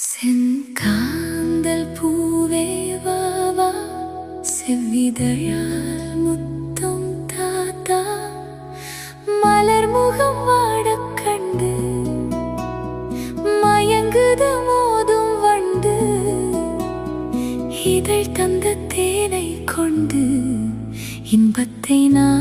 செங்காந்தல் பூவே வா வா, செவ்விதழால் முத்தம் தாத்தா, மலர் முகம் வாடக் கண்டு மயங்குது மோதும் வண்டு, இதழ் தந்த தேனை கொண்டு இன்பத்தை நான்